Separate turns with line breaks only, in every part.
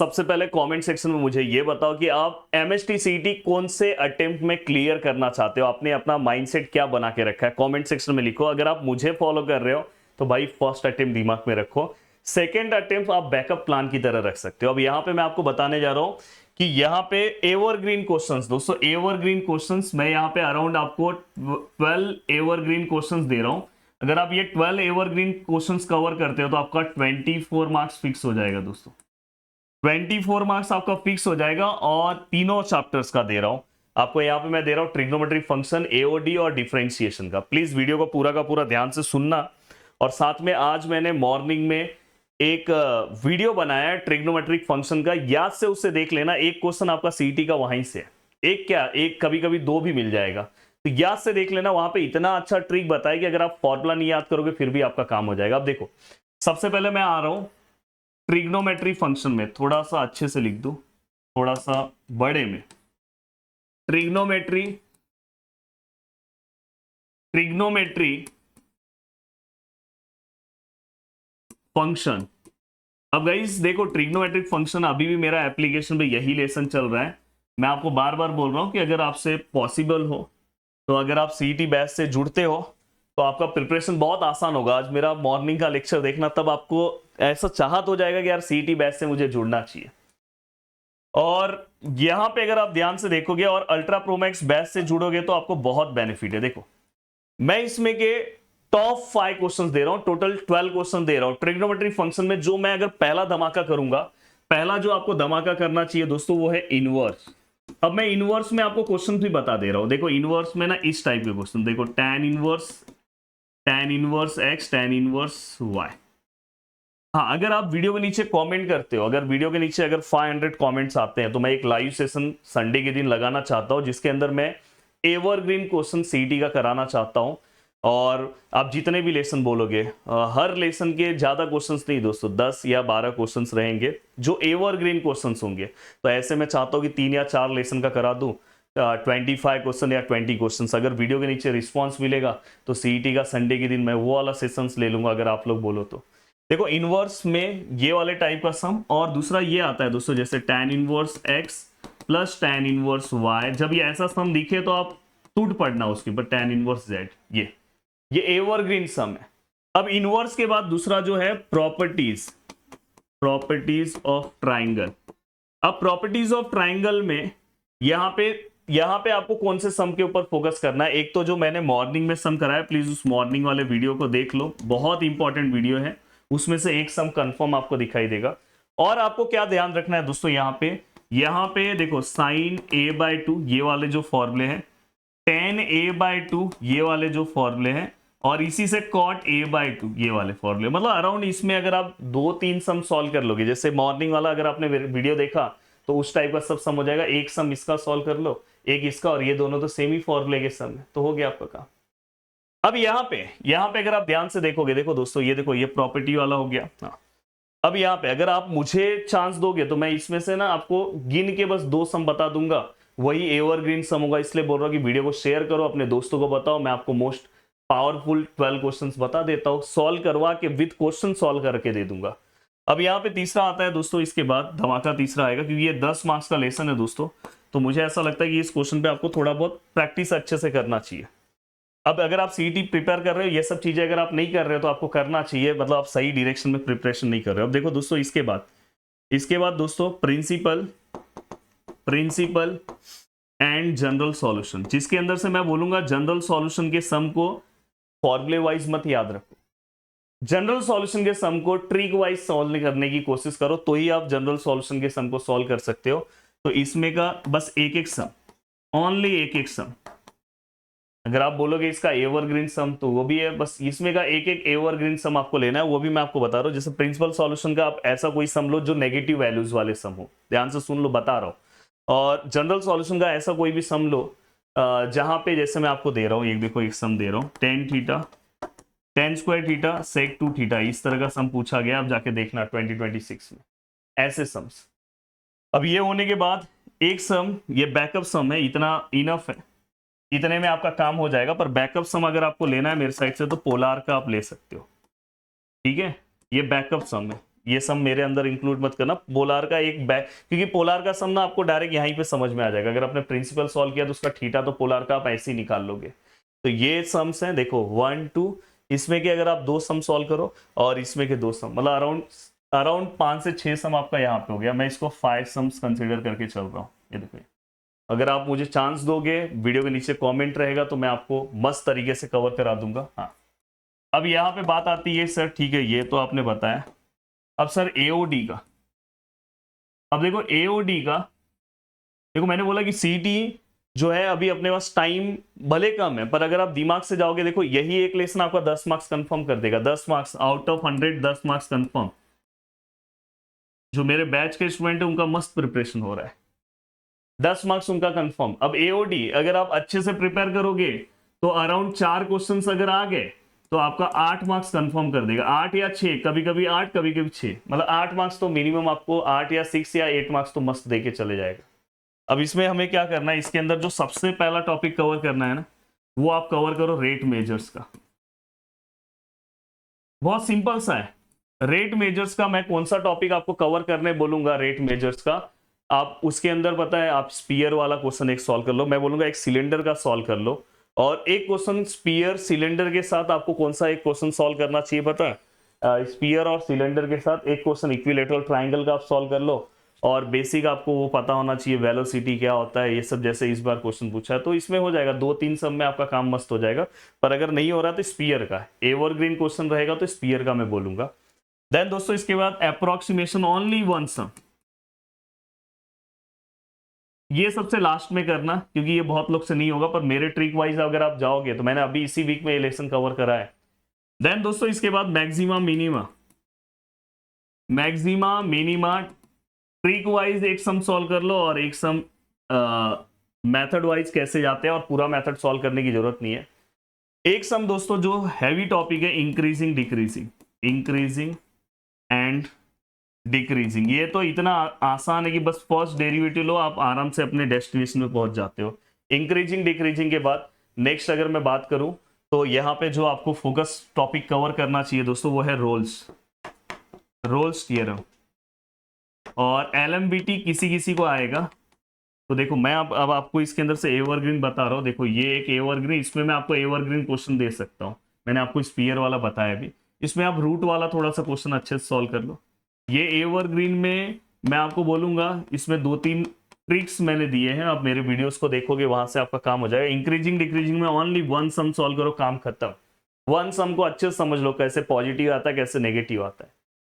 सबसे पहले comment section में मुझे ये बताओ कि आप एमएसटी सीईटी कौन से अटेम्प्ट में क्लियर करना चाहते हो, आपने अपना माइंडसेट क्या बना के रखा है, कमेंट सेक्शन में लिखो। अगर आप मुझे फॉलो कर रहे हो तो भाई फर्स्ट अटेम्प्ट दिमाग में रखो, सेकेंड अटेम्प्ट आप बैकअप प्लान की तरह रख सकते हो। अब यहाँ पे मैं आपको बताने जा रहा हूँ कि यहाँ पे एवरग्रीन क्वेश्चंस, दोस्तों एवरग्रीन क्वेश्चंस मैं यहाँ पे अराउंड आपको 12 एवरग्रीन क्वेश्चंस दे रहा हूँ। अगर आप ये 12 एवरग्रीन क्वेश्चंस कवर करते हो तो आपका 24 मार्क्स फिक्स हो जाएगा दोस्तों, 24 मार्क्स आपका फिक्स हो जाएगा। और तीनों चैप्टर्स का दे रहा हूं आपको, यहाँ पे मैं दे रहा हूँ ट्रिग्नोमेट्रिक फंक्शन, एओडी और डिफरेंशिएशन का। प्लीज वीडियो को पूरा का पूरा ध्यान से सुनना। और साथ में आज मैंने मॉर्निंग में एक वीडियो बनाया है ट्रिग्नोमेट्रिक फंक्शन का, याद से उससे देख लेना, एक क्वेश्चन आपका सीईटी का वहीं से, एक क्या एक कभी कभी दो भी मिल जाएगा, तो याद से देख लेना। वहां पे इतना अच्छा ट्रिक बताया कि अगर आप फॉर्मूला नहीं याद करोगे फिर भी आपका काम हो जाएगा। अब देखो सबसे पहले मैं आ रहा हूं ट्रिग्नोमेट्री फंक्शन में, थोड़ा सा अच्छे से लिख दो, थोड़ा सा बड़े में, ट्रिग्नोमेट्री फंक्शन। अब गाइस देखो ट्रिग्नोमेट्रिक फंक्शन अभी भी मेरा एप्लीकेशन पे यही लेसन चल रहा है। मैं आपको बार बार बोल रहा हूं कि अगर आपसे पॉसिबल हो तो अगर आप सीईटी बैच से जुड़ते हो तो आपका प्रिपरेशन बहुत आसान होगा। आज मेरा मॉर्निंग का लेक्चर देखना, तब आपको ऐसा चाहत हो जाएगा कि यार सीईटी बैच से मुझे जुड़ना चाहिए। और यहां पे अगर आप ध्यान से देखोगे और अल्ट्रा प्रोमैक्स बैच से जुड़ोगे तो आपको बहुत बेनिफिट है। देखो मैं इसमें के टॉप 5 क्वेश्चंस दे रहा हूं, टोटल 12 क्वेश्चन दे रहा हूं ट्रिग्नोमेट्री फंक्शन में। जो मैं अगर पहला धमाका करूंगा, पहला जो आपको धमाका करना चाहिए दोस्तों वो है इनवर्स। अब मैं इनवर्स में आपको क्वेश्चन भी बता दे रहा हूं। देखो इनवर्स में ना इस टाइप के क्वेश्चन, देखो tan inverse x, tan inverse y। हाँ अगर आप वीडियो के नीचे कमेंट करते हो, अगर वीडियो के नीचे अगर 500 कमेंट्स आते हैं तो मैं एक लाइव सेशन संडे के दिन लगाना चाहता हूं जिसके अंदर मैं एवरग्रीन क्वेश्चन सीईटी का कराना चाहता हूं। और आप जितने भी लेसन बोलोगे, हर लेसन के ज्यादा क्वेश्चंस नहीं दोस्तों, 10 या 12 क्वेश्चंस रहेंगे जो एवरग्रीन क्वेश्चंस होंगे। तो ऐसे मैं चाहता हूं कि 3 या 4 लेसन का करा दूं, 25 क्वेश्चन या 20 क्वेश्चन। अगर वीडियो के नीचे रिस्पॉन्स मिलेगा तो सीईटी का संडे के दिन मैं वो वाला सेशंस ले लूंगा अगर आप लोग बोलो तो। देखो इनवर्स में ये वाले टाइप का सम, और दूसरा ये आता है दोस्तों जैसे tan inverse x plus tan inverse y। जब ये ऐसा सम दिखे तो आप टूट पड़ना उसके ऊपर, tan इनवर्स z, ये एवरग्रीन सम है। अब इनवर्स के बाद दूसरा जो है प्रॉपर्टीज ऑफ ट्राइंगल। अब प्रॉपर्टीज ऑफ ट्राइंगल में यहाँ पे आपको कौन से सम के ऊपर फोकस करना है। एक तो जो मैंने मॉर्निंग में सम कराया, प्लीज उस मॉर्निंग वाले वीडियो को देख लो, बहुत इंपॉर्टेंट वीडियो है, उसमें से एक सम कंफर्म आपको दिखाई देगा। और आपको क्या ध्यान रखना है दोस्तों, यहाँ पे देखो sin a/2 ये वाले जो फॉर्मूले हैं, tan a/2 ये वाले जो फॉर्मूले हैं, और इसी से cot a/2 ये वाले फॉर्मूले। मतलब अराउंड इसमें अगर आप 2-3 सम सॉल्व कर लोगे, जैसे मॉर्निंग वाला अगर आपने वीडियो देखा तो उस टाइप का सब सम हो जाएगा। एक सम इसका सॉल्व कर लो, एक इसका, और ये दोनों तो सेम ही फॉर्मूले के सम है, तो हो गया आपका काम। अब यहाँ पे अगर आप ध्यान से देखोगे, देखो दोस्तों ये देखो ये प्रॉपर्टी वाला हो गया। हाँ अब यहाँ पे अगर आप मुझे चांस दोगे तो मैं इसमें से ना आपको गिन के बस 2 सम बता दूंगा, वही एवरग्रीन सम होगा। इसलिए बोल रहा हूँ कि वीडियो को शेयर करो, अपने दोस्तों को बताओ, मैं आपको मोस्ट पावरफुल 12 क्वेश्चंस बता देता हूँ, सॉल्व करवा के विद क्वेश्चन सॉल्व करके दे दूंगा। अब यहाँ पे तीसरा आता है दोस्तों, इसके बाद धमाका तीसरा आएगा, क्योंकि ये 10 मार्क्स का लेसन है दोस्तों, तो मुझे ऐसा लगता है कि इस क्वेश्चन पे आपको थोड़ा बहुत प्रैक्टिस अच्छे से करना चाहिए। अब अगर आप सीईटी प्रिपेयर कर रहे हो, ये सब चीजें अगर आप नहीं कर रहे हो तो आपको करना चाहिए, मतलब आप सही डायरेक्शन में प्रिपरेशन नहीं कर रहे हो। अब देखो दोस्तों इसके बाद दोस्तों प्रिंसिपल एंड जनरल सॉल्यूशन, जिसके अंदर से मैं बोलूंगा जनरल सॉल्यूशन के सम को फॉर्मूले वाइज मत याद रखो, जनरल सॉल्यूशन के सम को ट्रिक वाइज सॉल्व करने की कोशिश करो, तो ही आप जनरल सॉल्यूशन के सम को सॉल्व कर सकते हो। तो इसमें का बस एक सम, ओनली एक सम। अगर आप बोलोगे इसका एवरग्रीन सम तो वो भी है, बस इसमें का एक एवरग्रीन सम आपको लेना है, वो भी मैं आपको बता रहा हूँ। जैसे प्रिंसिपल सॉल्यूशन का आप ऐसा कोई सम लो जो नेगेटिव वैल्यूज वाले सम हो, ध्यान से सुन लो, बता रहा हूँ। और जनरल सॉल्यूशन का ऐसा कोई भी सम लो जहां पे जैसे मैं आपको दे रहा हूँ, एक देखो एक सम दे रहा हूँ, tan square theta sec 2 theta, इस तरह का सम पूछा गया, आप जाके देखना 2026 में ऐसे सम्स। अब ये होने के बाद एक सम, ये बैकअप सम है, इतना इनफ है, इतने में आपका काम हो जाएगा। पर बैकअप सम अगर आपको लेना है मेरे साइड से तो पोलार का आप ले सकते हो, ठीक है, ये बैकअप सम है, ये सम मेरे अंदर इंक्लूड मत करना। पोलार का एक बैक, क्योंकि पोलार का सम ना आपको डायरेक्ट यहीं पे समझ में आ जाएगा। अगर आपने प्रिंसिपल सॉल्व किया तो उसका थीटा तो पोलार का आप ऐसे ही निकाल लोगे। तो ये सम्स हैं, देखो 1 2, इसमें के अगर आप 2 सम सॉल्व करो और इसमें के 2 सम, मतलब अराउंड 5 से 6 सम आपका यहाँ पे हो गया। मैं इसको 5 सम्स कंसिडर करके चल रहा हूँ। ये देखो, अगर आप मुझे चांस दोगे, वीडियो के नीचे कमेंट रहेगा तो मैं आपको मस्त तरीके से कवर करा दूंगा। हाँ, अब यहाँ पे बात आती है सर, ठीक है ये तो आपने बताया, अब सर एओडी का। अब देखो एओडी का, देखो मैंने बोला कि सीटी जो है अभी अपने पास टाइम भले कम है, पर अगर आप दिमाग से जाओगे, देखो यही एक लेसन आपका 10 मार्क्स कंफर्म कर देगा। 10 marks out of 100, 10 marks confirm. जो मेरे बैच के स्टूडेंट है उनका मस्त प्रिपरेशन हो रहा है, 10 मार्क्स उनका कंफर्म। अब एओडी अगर आप अच्छे से प्रिपेयर करोगे तो अराउंड 4 क्वेश्चंस अगर आ गए तो आपका 8 मार्क्स कंफर्म कर देगा। 8 या 6, कभी कभी 8, कभी कभी 6, मतलब 8 मार्क्स तो मिनिमम आपको 8 या 6 या 8 मार्क्स तो मस्त देके चले जाएगा। अब इसमें हमें क्या करना है, इसके अंदर जो सबसे पहला टॉपिक कवर करना है ना, वो आप कवर करो रेट मेजर्स का। बहुत सिंपल सा है। रेट मेजर्स का मैं कौन सा टॉपिक आपको कवर करने बोलूंगा, रेट मेजर्स का, आप उसके अंदर पता है आप स्पीयर वाला क्वेश्चन एक सॉल्व कर लो। मैं बोलूंगा एक सिलेंडर का सॉल्व कर लो, और एक क्वेश्चन स्पीयर सिलेंडर के साथ आपको कौन सा एक क्वेश्चन सॉल्व करना चाहिए पता है, स्पीयर और सिलेंडर के साथ एक क्वेश्चन इक्विलेटरल ट्राइंगल का आप सॉल्व कर लो। और बेसिक आपको वो पता होना चाहिए वेलोसिटी क्या होता है, ये सब जैसे इस बार क्वेश्चन पूछा है, तो इसमें हो जाएगा 2-3 सब में आपका काम मस्त हो जाएगा। पर अगर नहीं हो रहा तो स्पीयर का एवरग्रीन क्वेश्चन रहेगा तो स्पीयर का मैं बोलूंगा। देन दोस्तों इसके बाद अप्रोक्सीमेशन ओनली वन सम, ये सबसे लास्ट में करना, क्योंकि ये बहुत लोग से नहीं होगा, पर मेरे ट्रिक वाइज अगर आप जाओगे तो मैंने अभी इसी वीक में ये लेसन कवर करा है। देन दोस्तों इसके बाद maxima minima, maxima minima trick wise एक सम सॉल्व कर लो, और एक सम मेथड वाइज कैसे जाते हैं, और पूरा मेथड सॉल्व करने की जरूरत नहीं है। एक सम दोस्तों जो हैवी टॉपिक है, increasing decreasing, increasing and decreasing. ये तो इतना आसान है कि बस फर्स्ट डेरिवेटिव लो, आप आराम से अपने डेस्टिनेशन में पहुंच जाते हो। इंक्रीजिंग डिक्रीजिंग के बाद नेक्स्ट अगर मैं बात करूं तो यहाँ पे जो आपको फोकस टॉपिक कवर करना चाहिए दोस्तों वो है रोल्स थियरम। और एलएमबीटी किसी किसी को आएगा, तो देखो मैं अब आपको इसके अंदर से एवरग्रीन बता रहा हूँ। देखो ये एक एवरग्रीन, इसमें मैं आपको एवरग्रीन क्वेश्चन दे सकता हूँ। मैंने आपको स्पीयर वाला बताया भी, इसमें आप रूट वाला थोड़ा सा क्वेश्चन अच्छे से सॉल्व कर लो। ये एवरग्रीन में मैं आपको बोलूंगा, इसमें 2-3 ट्रिक्स मैंने दिए हैं, आप मेरे वीडियोस को देखोगे वहां से आपका काम हो जाएगा। इंक्रीजिंग डिक्रीजिंग में ओनली वन सम सॉल्व करो, काम खत्म। वन सम को अच्छे से समझ लो, कैसे पॉजिटिव आता है कैसे नेगेटिव आता है,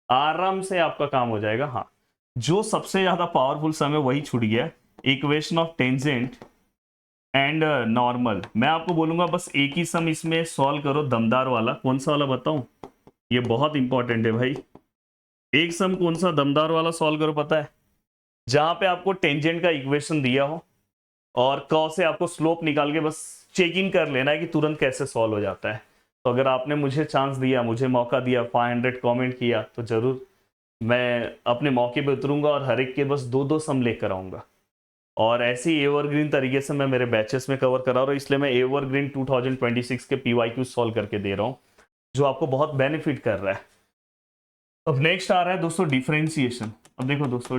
आराम से आपका काम हो जाएगा। हाँ, जो सबसे ज्यादा पावरफुल सम है वही छूट गया, equation of tangent and normal. मैं आपको बोलूंगा बस एक ही सम इसमें सॉल्व करो, दमदार वाला। कौन सा वाला बताऊं, ये बहुत इंपॉर्टेंट है भाई। एक सम कौन सा दमदार वाला सॉल्व करो पता है, जहां पे आपको टेंजेंट का इक्वेशन दिया हो और क से आपको स्लोप निकाल के बस चेक इन कर लेना है कि तुरंत कैसे सॉल्व हो जाता है। तो अगर आपने मुझे चांस दिया, मुझे मौका दिया, 500 कमेंट किया, तो जरूर मैं अपने मौके पे उतरूंगा और हर एक के बस 2-2 सम लेकर आऊंगा। और ऐसी एवरग्रीन तरीके से मैं मेरे बैचेस में कवर करा रहा हूँ, इसलिए मैं एवरग्रीन 2026 के PYQ सॉल्व करके दे रहा हूँ, जो आपको बहुत बेनिफिट कर रहा है। अब नेक्स्ट आ रहा है दोस्तों डिफरेंशिएशन। अब देखो दोस्तों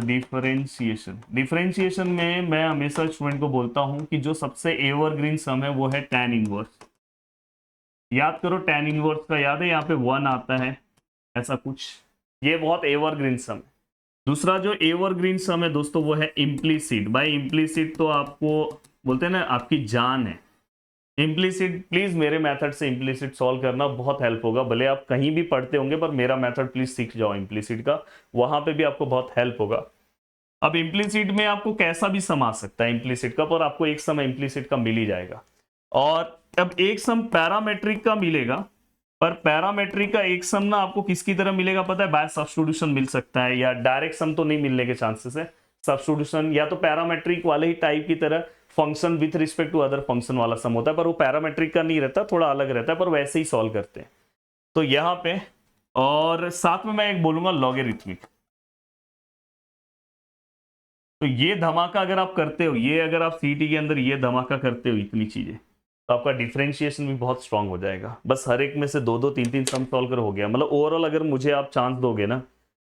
डिफरेंशिएशन में मैं हमेशा स्टूडेंट को बोलता हूं कि जो सबसे एवरग्रीन सम है वो है tan इनवर्स। याद करो tan इनवर्स का, याद है यहाँ पे 1 आता है ऐसा कुछ, ये बहुत एवरग्रीन सम है। दूसरा जो एवरग्रीन सम है दोस्तों वो है इम्प्लीसिट। भाई इम्प्लीसिट तो आपको बोलते हैं ना आपकी जान है। इम्प्लीसिट प्लीज मेरे मेथड से इम्प्लीसिट सॉल्व करना, बहुत हेल्प होगा। भले आप कहीं भी पढ़ते होंगे पर मेरा मेथड प्लीज सीख जाओ इम्प्लीसिट का, वहां पे भी आपको बहुत हेल्प होगा। अब इम्प्लीसिट में आपको कैसा भी सम आ सकता है इम्प्लीसिट का, पर आपको एक सम इम्प्लीसिट का मिल ही जाएगा। और अब एक सम पैरामेट्रिक का मिलेगा, पर पैरामेट्रिक का एक सम ना आपको किसकी तरह मिलेगा पता है, बाय सब्स्टिट्यूशन मिल सकता है, या डायरेक्ट सम तो नहीं मिलने के चांसेस है। सब्स्टिट्यूशन या तो पैरामेट्रिक वाले ही टाइप की तरह function with respect to other function वाला सम होता है, पर वो पैरामेट्रिक का नहीं रहता, थोड़ा अलग रहता है, पर वैसे ही सॉल्व करते हैं। तो यहाँ पे और साथ में मैं एक बोलूंगा लॉगरिथमिक। तो ये धमाका अगर आप करते हो, ये अगर आप सीटी के अंदर ये धमाका करते हो इतनी चीजें, तो आपका डिफरेंशिएशन भी बहुत स्ट्रांग हो जाएगा। बस हर एक में से 2-2 3-3 सम सॉल्व कर हो गया। मतलब ओवरऑल अगर मुझे आप चांस दोगे ना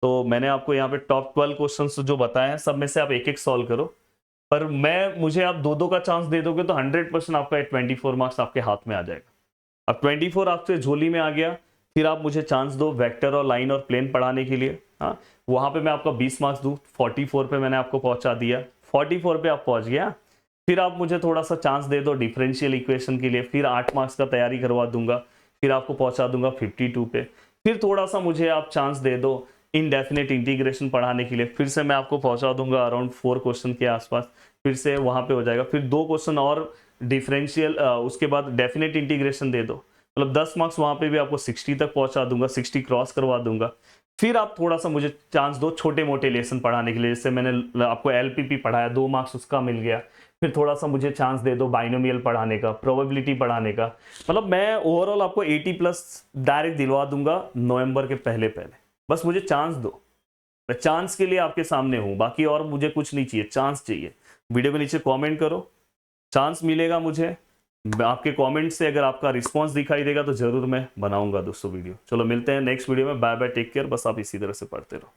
तो मैंने आपको यहाँ पे टॉप 12 क्वेश्चंस जो बताए हैं सब में से आप एक एक सॉल्व करो, पर मुझे आप दो दो का चांस दे दोगे तो 100% आपका 24 मार्क्स आपके हाथ में आ जाएगा। अब 24 आपसे झोली में आ गया, फिर आप मुझे चांस दो वेक्टर और लाइन और प्लेन पढ़ाने के लिए। हाँ, वहां पे मैं आपका 20 मार्क्स दूँ, 44 पे मैंने आपको पहुंचा दिया, 44 पे आप पहुंच गया। फिर आप मुझे थोड़ा सा चांस दे दो डिफरेंशियल इक्वेशन के लिए, फिर 8 मार्क्स का तैयारी करवा दूंगा, फिर आपको पहुंचा दूंगा 52 पे। फिर थोड़ा सा मुझे आप चांस दे दो इनडेफिनेट इंटीग्रेशन पढ़ाने के लिए, फिर से मैं आपको पहुंचा दूंगा अराउंड 4 क्वेश्चन के आसपास, फिर से वहां पे हो जाएगा। फिर 2 क्वेश्चन और डिफरेंशियल, उसके बाद डेफिनेट इंटीग्रेशन दे दो, मतलब 10 मार्क्स वहां पे भी आपको 60 तक पहुंचा दूंगा, 60 क्रॉस करवा दूंगा। फिर आप थोड़ा सा मुझे चांस दो छोटे मोटे लेसन पढ़ाने के लिए, जैसे मैंने आपको एलपीपी पढ़ाया, 2 मार्क्स उसका मिल गया। फिर थोड़ा सा मुझे चांस दे दो बाइनोमियल पढ़ाने का, प्रोबेबिलिटी पढ़ाने का, मतलब मैं ओवरऑल आपको 80+ डायरेक्ट दिलवा दूंगा नवंबर के पहले पहले। बस मुझे चांस दो, मैं चांस के लिए आपके सामने हूं, बाकी और मुझे कुछ नहीं चाहिए, चांस चाहिए। वीडियो के नीचे कमेंट करो, चांस मिलेगा मुझे। आपके कमेंट से अगर आपका रिस्पांस दिखाई देगा तो जरूर मैं बनाऊंगा दोस्तों वीडियो। चलो मिलते हैं नेक्स्ट वीडियो में, बाय बाय, टेक केयर। बस आप इसी तरह से पढ़ते रहो।